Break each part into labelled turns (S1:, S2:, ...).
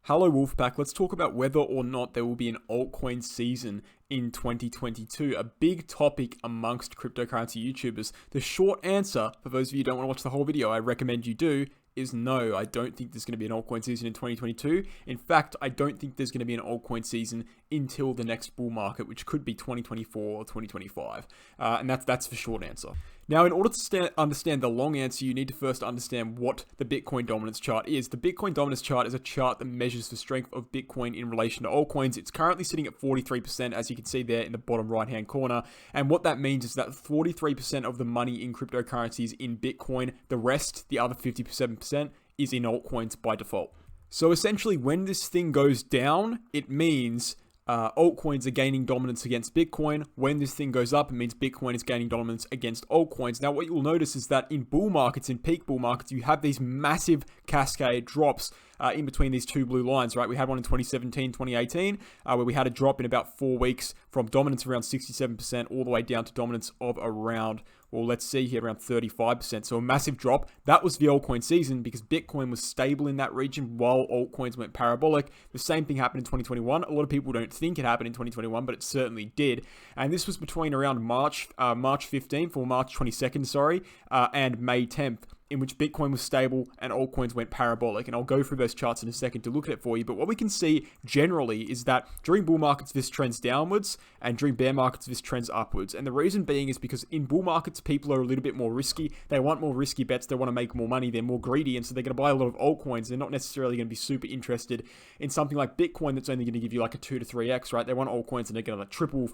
S1: Hello Wolfpack, let's talk about whether or not there will be an altcoin season in 2022, a big topic amongst cryptocurrency YouTubers. The short answer, for those of you who don't want to watch the whole video, I recommend you do, is no. I don't think there's going to be an altcoin season in 2022. In fact, I don't think there's going to be an altcoin season until the next bull market, which could be 2024 or 2025. And that's the short answer. Now, in order to understand the long answer, you need to first understand what the Bitcoin dominance chart is. The Bitcoin dominance chart is a chart that measures the strength of Bitcoin in relation to altcoins. It's currently sitting at 43%, as you can see there in the bottom right-hand corner. And what that means is that 43% of the money in cryptocurrencies in Bitcoin, the rest, the other 57%, is in altcoins by default. So essentially, when this thing goes down, it means altcoins are gaining dominance against Bitcoin. When this thing goes up, it means Bitcoin is gaining dominance against altcoins. Now, what you'll notice is that in bull markets, in peak bull markets, you have these massive cascade drops in between these two blue lines, right? We had one in 2017, 2018, where we had a drop in about 4 weeks from dominance around 67% all the way down to dominance of around, well, let's see here, around 35%. So a massive drop. That was the altcoin season because Bitcoin was stable in that region while altcoins went parabolic. The same thing happened in 2021. A lot of people don't think it happened in 2021, but it certainly did. And this was between around March 15th or March 22nd, and May 10th. In which Bitcoin was stable and altcoins went parabolic. And I'll go through those charts in a second to look at it for you. But what we can see generally is that during bull markets, this trends downwards, and during bear markets, this trends upwards. And the reason being is because in bull markets, people are a little bit more risky. They want more risky bets. They want to make more money. They're more greedy. And so they're going to buy a lot of altcoins. They're not necessarily going to be super interested in something like Bitcoin that's only going to give you like a 2 to 3x, right? They want altcoins and they're going to triple,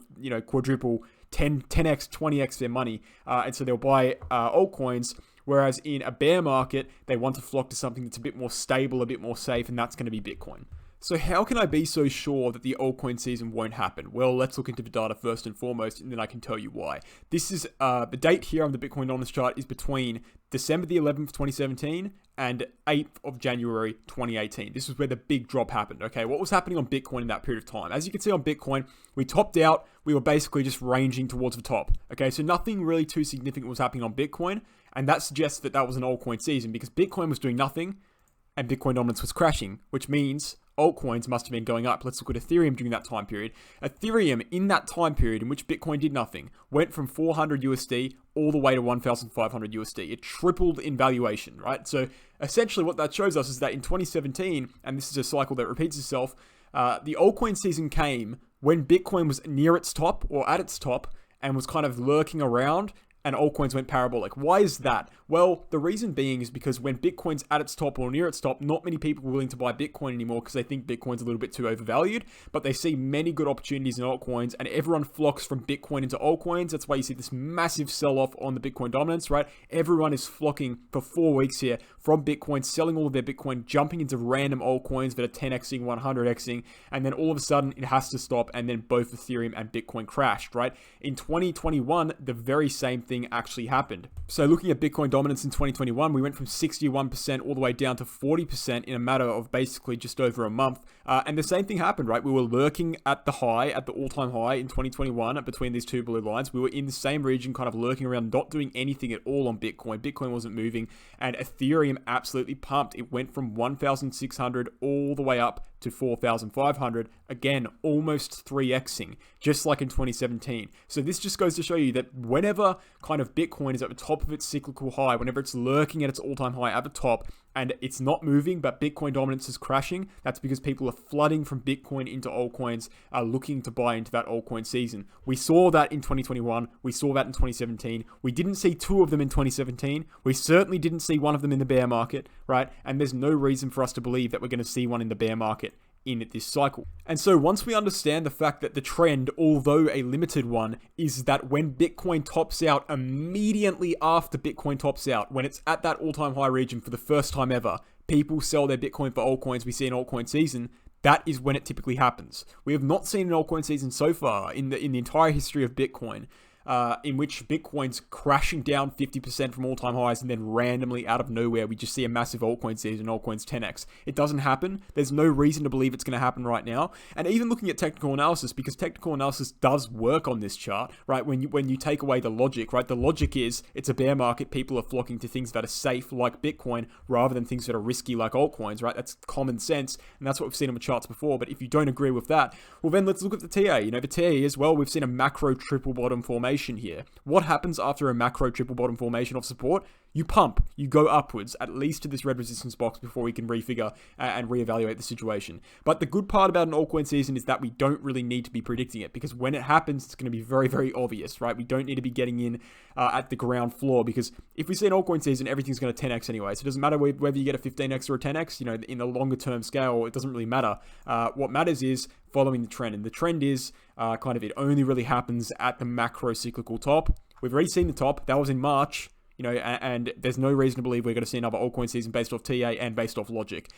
S1: quadruple, 10x, 20x their money. And so they'll buy altcoins. Whereas in a bear market, they want to flock to something that's a bit more stable, a bit more safe, and that's going to be Bitcoin. So how can I be so sure that the altcoin season won't happen? Well, let's look into the data first and foremost, and then I can tell you why. This is the date here on the Bitcoin dominance chart is between December the 11th, 2017 and 8th of January, 2018. This is where the big drop happened. Okay, what was happening on Bitcoin in that period of time? As you can see on Bitcoin, we topped out. We were basically just ranging towards the top. Okay, so nothing really too significant was happening on Bitcoin. And that suggests that that was an altcoin season because Bitcoin was doing nothing and Bitcoin dominance was crashing, which means altcoins must have been going up. Let's look at Ethereum during that time period. Ethereum in that time period in which Bitcoin did nothing went from 400 USD all the way to 1,500 USD. It tripled in valuation, right? So essentially what that shows us is that in 2017, and this is a cycle that repeats itself, the altcoin season came when Bitcoin was near its top or at its top and was kind of lurking around, and altcoins went parabolic. Why is that? Well, the reason being is because when Bitcoin's at its top or near its top, not many people are willing to buy Bitcoin anymore because they think Bitcoin's a little bit too overvalued, but they see many good opportunities in altcoins and everyone flocks from Bitcoin into altcoins. That's why you see this massive sell-off on the Bitcoin dominance, right? Everyone is flocking for 4 weeks here from Bitcoin, selling all of their Bitcoin, jumping into random altcoins that are 10xing, 100xing, and then all of a sudden it has to stop, and then both Ethereum and Bitcoin crashed, right? In 2021, the very same thing actually happened. So looking at Bitcoin dominance in 2021, we went from 61% all the way down to 40% in a matter of basically just over a month. And the same thing happened, right? We were lurking at the high, at the all-time high in 2021 between these two blue lines. We were in the same region, kind of lurking around, not doing anything at all on Bitcoin. Bitcoin wasn't moving, and Ethereum absolutely pumped. It went from 1,600 all the way up to 4,500. Again, almost 3xing, just like in 2017. So this just goes to show you that whenever kind of Bitcoin is at the top of its cyclical high, whenever it's lurking at its all-time high at the top, and it's not moving, but Bitcoin dominance is crashing, that's because people are flooding from Bitcoin into altcoins, looking to buy into that altcoin season. We saw that in 2021. We saw that in 2017. We didn't see two of them in 2017. We certainly didn't see one of them in the bear market, right? And there's no reason for us to believe that we're going to see one in the bear market in this cycle. And so once we understand the fact that the trend, although a limited one, is that when Bitcoin tops out, immediately after Bitcoin tops out, when it's at that all-time high region for the first time ever, people sell their Bitcoin for altcoins. We see an altcoin season. That is when it typically happens. We have not seen an altcoin season so far in the entire history of Bitcoin. in which Bitcoin's crashing down 50% from all-time highs, and then randomly out of nowhere, we just see a massive altcoin season, altcoins 10x. It doesn't happen. There's no reason to believe it's going to happen right now. And even looking at technical analysis, because technical analysis does work on this chart, right? When you take away the logic, right? The logic is it's a bear market. People are flocking to things that are safe, like Bitcoin, rather than things that are risky, like altcoins, right? That's common sense, and that's what we've seen on the charts before. But if you don't agree with that, well, then let's look at the TA. The TA as well, we've seen a macro triple bottom formation here. What happens after a macro triple bottom formation of support? You pump, you go upwards, at least to this red resistance box before we can refigure and reevaluate the situation. But the good part about an altcoin season is that we don't really need to be predicting it, because when it happens, it's going to be very, very obvious, right? We don't need to be getting in at the ground floor, because if we see an altcoin season, everything's going to 10x anyway. So it doesn't matter whether you get a 15x or a 10x, in the longer term scale, it doesn't really matter. What matters is following the trend, and the trend is it only really happens at the macro cyclical top. We've already seen the top. That was in March. And there's no reason to believe we're going to see another altcoin season based off TA and based off logic.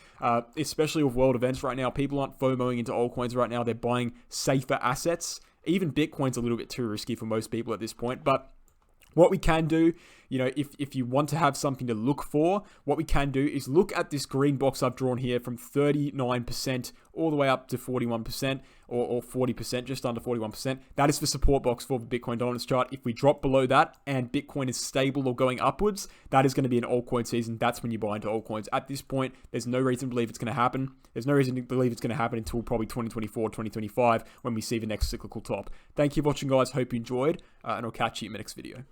S1: Especially with world events right now, people aren't FOMOing into altcoins right now. They're buying safer assets. Even Bitcoin's a little bit too risky for most people at this point. But what we can do, if you want to have something to look for, what we can do is look at this green box I've drawn here from 39% all the way up to 41% or 40%, just under 41%. That is the support box for the Bitcoin dominance chart. If we drop below that and Bitcoin is stable or going upwards, that is going to be an altcoin season. That's when you buy into altcoins. At this point, there's no reason to believe it's going to happen. There's no reason to believe it's going to happen until probably 2024, 2025, when we see the next cyclical top. Thank you for watching, guys. Hope you enjoyed, and I'll catch you in the next video.